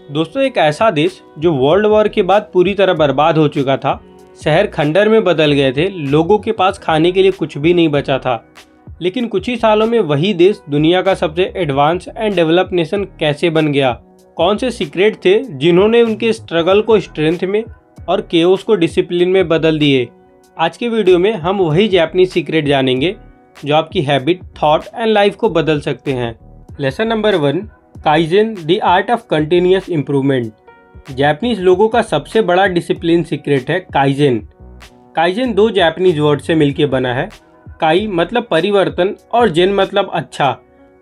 दोस्तों, एक ऐसा देश जो वर्ल्ड वॉर के बाद पूरी तरह बर्बाद हो चुका था, शहर खंडर में बदल गए थे, लोगों के पास खाने के लिए कुछ भी नहीं बचा था। लेकिन कुछ ही सालों में वही देश दुनिया का सबसे एडवांस एंड डेवलप नेशन कैसे बन गया? कौन से सीक्रेट थे जिन्होंने उनके स्ट्रगल को स्ट्रेंथ में और केओस को डिसिप्लिन में बदल दिए? आज के वीडियो में हम वही जापानीज सीक्रेट जानेंगे जो आपकी हैबिट, थॉट एंड लाइफ को बदल सकते हैं। Lesson number 1, kaizen the art of continuous improvement. Japanese लोगों का सबसे बड़ा डिसिप्लिन सीक्रेट है काइजेन। काइजेन दो जापानीज वर्ड से मिलकर बना है। काई मतलब परिवर्तन और जेन मतलब अच्छा,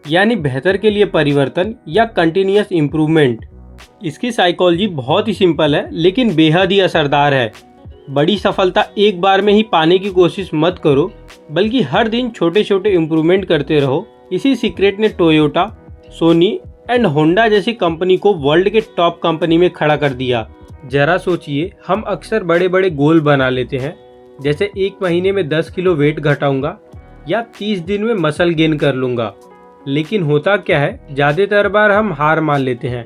यानी बेहतर के लिए परिवर्तन या कंटिन्यूअस इम्प्रूवमेंट। इसकी साइकोलॉजी बहुत ही सिंपल है लेकिन बेहद ही असरदार है। बड़ी सफलता एक बार में ही पाने की कोशिश मत करो, बल्कि हर दिन छोटे छोटे इम्प्रूवमेंट करते रहो। इसी सीक्रेट ने टोयोटा, सोनी एंड होंडा जैसी कंपनी को वर्ल्ड के टॉप कंपनी में खड़ा कर दिया। जरा सोचिए, हम अक्सर बड़े बड़े गोल बना लेते हैं, जैसे 1 महीने में 10 किलो वेट घटाऊंगा या 30 दिन में मसल गेन कर लूंगा। लेकिन होता क्या है, ज़्यादातर बार हम हार मान लेते हैं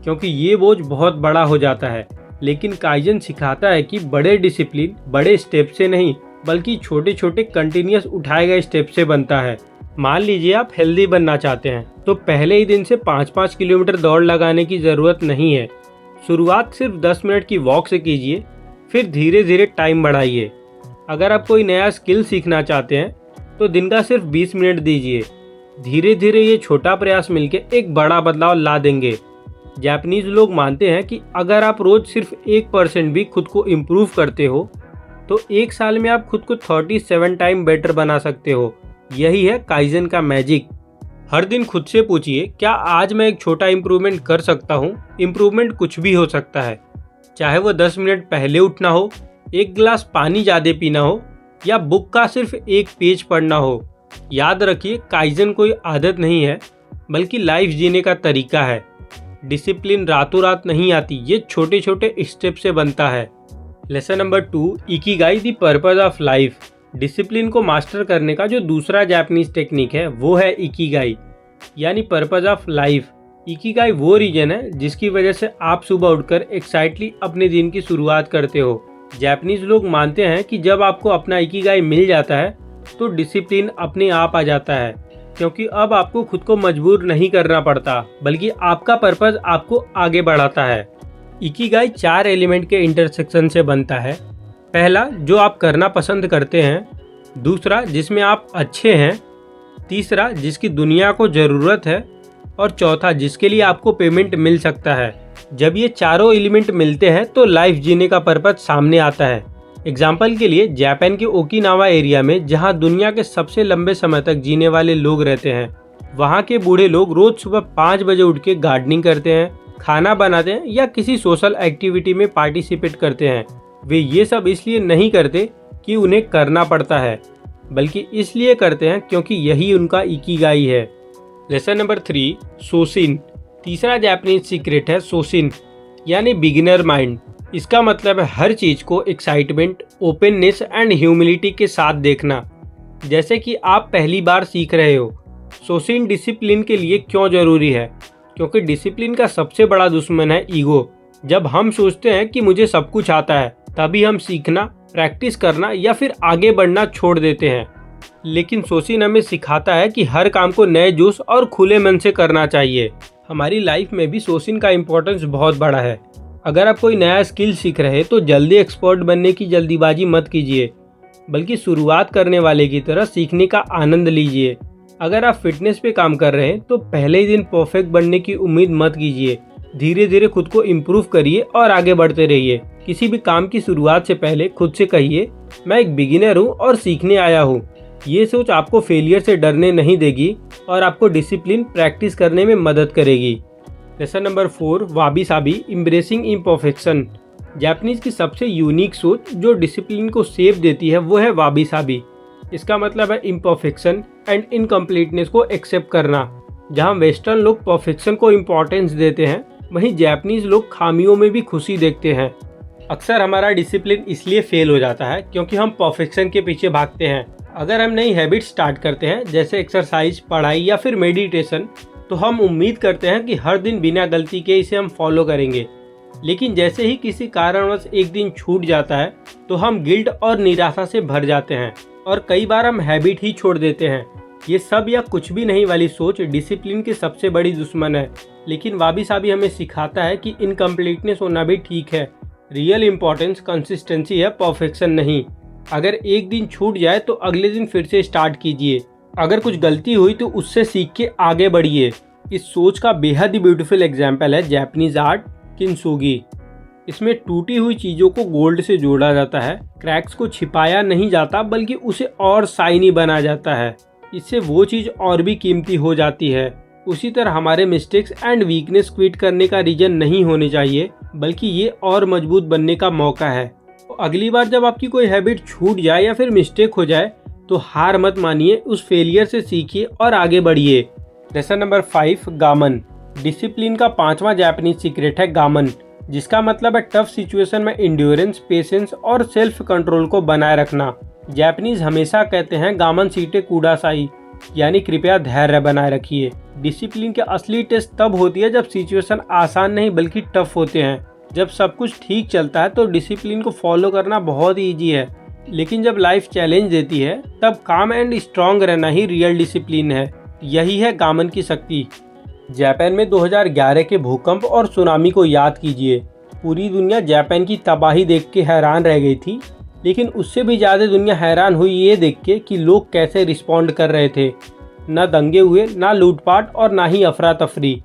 क्योंकि ये बोझ बहुत बड़ा हो जाता है। लेकिन काइजेन सिखाता है कि बड़े डिसिप्लिन बड़े स्टेप से नहीं, बल्कि छोटे छोटे कंटिन्यूअस उठाए गए स्टेप से बनता है। मान लीजिए आप हेल्दी बनना चाहते हैं, तो पहले ही दिन से 5-5 किलोमीटर दौड़ लगाने की ज़रूरत नहीं है। शुरुआत सिर्फ 10 मिनट की वॉक से कीजिए, फिर धीरे धीरे टाइम बढ़ाइए। अगर आप कोई नया स्किल सीखना चाहते हैं तो दिन का सिर्फ 20 मिनट दीजिए। धीरे धीरे ये छोटा प्रयास मिलकर एक बड़ा बदलाव ला देंगे। जापानीज लोग मानते हैं कि अगर आप रोज सिर्फ 1% भी खुद को इम्प्रूव करते हो तो 1 साल में आप खुद को 37 टाइम बेटर बना सकते हो। यही है काइजेन का मैजिक। हर दिन खुद से पूछिए, क्या आज मैं एक छोटा इम्प्रूवमेंट कर सकता हूँ? इम्प्रूवमेंट कुछ भी हो सकता है, चाहे वो 10 मिनट पहले उठना हो, 1 गिलास पानी ज़्यादा पीना हो या बुक का सिर्फ 1 पेज पढ़ना हो। याद रखिए, काइजेन कोई आदत नहीं है, बल्कि लाइफ जीने का तरीका है। डिसिप्लिन रातों रात नहीं आती, ये छोटे छोटे स्टेप से बनता है। Lesson number 2, Ikigai the purpose of life. Discipline को मास्टर करने का जो दूसरा जापानीज टेक्निक है वो है इकिगाई, यानी पर्पस ऑफ लाइफ। इकिगाई वो रीजन है जिसकी वजह से आप सुबह उठकर एक्साइटली अपने दिन की शुरुआत करते हो। जापानीज लोग मानते हैं कि जब आपको अपना इकिगाई मिल जाता है तो डिसिप्लिन अपने आप आ जाता है, क्योंकि अब आपको खुद को मजबूर नहीं करना पड़ता, बल्कि आपका पर्पस आपको आगे बढ़ाता है। इकिगाई 4 एलिमेंट के इंटरसेक्शन से बनता है। पहला, जो आप करना पसंद करते हैं। दूसरा, जिसमें आप अच्छे हैं। तीसरा, जिसकी दुनिया को ज़रूरत है। और चौथा, जिसके लिए आपको पेमेंट मिल सकता है। जब ये चारों एलिमेंट मिलते हैं तो लाइफ जीने का पर्पस सामने आता है। एग्जाम्पल के लिए, जापान के ओकिनावा एरिया में, जहाँ दुनिया के सबसे लंबे समय तक जीने वाले लोग रहते हैं, वहाँ के बूढ़े लोग रोज सुबह 5 बजे उठ के गार्डनिंग करते हैं, खाना बनाते हैं या किसी सोशल एक्टिविटी में पार्टिसिपेट करते हैं। वे ये सब इसलिए नहीं करते कि उन्हें करना पड़ता है, बल्कि इसलिए करते हैं क्योंकि यही उनका इकिगाई है। Lesson number 3, सोशिन। तीसरा जापानीज सीक्रेट है सोशिन, यानी बिगिनर माइंड। इसका मतलब है हर चीज़ को एक्साइटमेंट, ओपननेस एंड ह्यूमिलिटी के साथ देखना, जैसे कि आप पहली बार सीख रहे हो। सोशिन डिसिप्लिन के लिए क्यों ज़रूरी है? क्योंकि डिसिप्लिन का सबसे बड़ा दुश्मन है ईगो। जब हम सोचते हैं कि मुझे सब कुछ आता है, तभी हम सीखना, प्रैक्टिस करना या फिर आगे बढ़ना छोड़ देते हैं। लेकिन सोशिन हमें सिखाता है कि हर काम को नए जोश और खुले मन से करना चाहिए। हमारी लाइफ में भी सोशिन का इम्पोर्टेंस बहुत बड़ा है। अगर आप कोई नया स्किल सीख रहे हैं तो जल्दी एक्सपर्ट बनने की जल्दीबाजी मत कीजिए, बल्कि शुरुआत करने वाले की तरह सीखने का आनंद लीजिए। अगर आप फिटनेस पे काम कर रहे हैं तो पहले ही दिन परफेक्ट बनने की उम्मीद मत कीजिए। धीरे धीरे खुद को इम्प्रूव करिए और आगे बढ़ते रहिए। किसी भी काम की शुरुआत से पहले खुद से कहिए, मैं एक बिगिनर हूँ और सीखने आया हूँ। ये सोच आपको फेलियर से डरने नहीं देगी और आपको डिसिप्लिन प्रैक्टिस करने में मदद करेगी। Lesson number 4, वाबी Sabi, embracing imperfection. Japanese की सबसे यूनिक सोच जो डिसिप्लिन को शेप देती है वो है वाबी साबी। इसका मतलब है इम्परफेक्शन एंड इनकम्प्लीटनेस को एक्सेप्ट करना। जहाँ वेस्टर्न लोग परफेक्शन को इम्पोर्टेंस देते हैं, वहीं जापानीज लोग खामियों में भी खुशी देखते हैं। अक्सर हमारा डिसिप्लिन इसलिए फेल हो जाता है क्योंकि हम परफेक्शन के पीछे भागते हैं। अगर हम नई हैबिट स्टार्ट करते हैं, जैसे एक्सरसाइज, पढ़ाई या फिर मेडिटेशन, तो हम उम्मीद करते हैं कि हर दिन बिना गलती के इसे हम फॉलो करेंगे। लेकिन जैसे ही किसी कारणवश एक दिन छूट जाता है तो हम गिल्ट और निराशा से भर जाते हैं और कई बार हम हैबिट ही छोड़ देते हैं। ये सब या कुछ भी नहीं वाली सोच डिसिप्लिन की सबसे बड़ी दुश्मन है। लेकिन वाबी साबी हमें सिखाता है कि इनकम्प्लीटनेस होना भी ठीक है। रियल इम्पोर्टेंस कंसिस्टेंसी है, परफेक्शन नहीं। अगर एक दिन छूट जाए तो अगले दिन फिर से स्टार्ट कीजिए। अगर कुछ गलती हुई तो उससे सीख के आगे बढ़िए। इस सोच का बेहद ही ब्यूटीफुल एग्जाम्पल है जापानीज आर्ट किंसुगी। इसमें टूटी हुई चीज़ों को गोल्ड से जोड़ा जाता है, क्रैक्स को छिपाया नहीं जाता बल्कि उसे और शाइनी बना जाता है। इससे वो चीज़ और भी कीमती हो जाती है। उसी तरह हमारे मिस्टेक्स एंड वीकनेस क्विट करने का रीजन नहीं होने चाहिए, बल्कि ये और मजबूत बनने का मौका है। तो अगली बार जब आपकी कोई हैबिट छूट जाए या फिर मिस्टेक हो जाए तो हार मत मानिए, उस फेलियर से सीखिए और आगे बढ़िए। Lesson number 5, गामन। डिसिप्लिन का 5वां जापानीज सीक्रेट है गामन, जिसका मतलब है टफ सिचुएशन में इंड्योरेंस, पेशेंस और सेल्फ कंट्रोल को बनाए रखना। जापानीज हमेशा कहते हैं गामन सीटे कुडासाई, यानी कृपया धैर्य बनाए रखिए। डिसिप्लिन के असली टेस्ट तब होती है जब सिचुएशन आसान नहीं बल्कि टफ होते हैं। जब सब कुछ ठीक चलता है तो डिसिप्लिन को फॉलो करना बहुत ही ईजी है, लेकिन जब लाइफ चैलेंज देती है तब काम एंड स्ट्रांग रहना ही रियल डिसिप्लिन है। यही है गामन की शक्ति। जापान में 2011 के भूकंप और सुनामी को याद कीजिए। पूरी दुनिया जापान की तबाही देख के हैरान रह गई थी, लेकिन उससे भी ज़्यादा दुनिया हैरान हुई ये देख के कि लोग कैसे रिस्पॉन्ड कर रहे थे। ना दंगे हुए, ना लूटपाट और ना ही अफरा तफरी,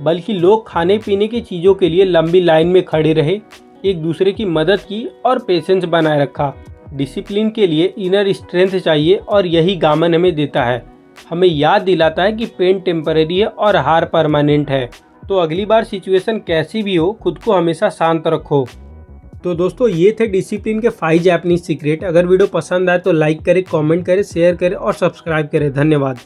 बल्कि लोग खाने पीने की चीज़ों के लिए लंबी लाइन में खड़े रहे, एक दूसरे की मदद की और पेशेंस बनाए रखा। डिसिप्लिन के लिए इनर स्ट्रेंथ चाहिए और यही गामन हमें देता है। हमें याद दिलाता है कि पेन टेम्परेरी है और हार परमानेंट है। तो अगली बार सिचुएशन कैसी भी हो, खुद को हमेशा शांत रखो। तो दोस्तों, ये थे डिसिप्लिन के 5 जापानीज सीक्रेट। अगर वीडियो पसंद आए तो लाइक करें, कमेंट करें, शेयर करें और सब्सक्राइब करें। धन्यवाद।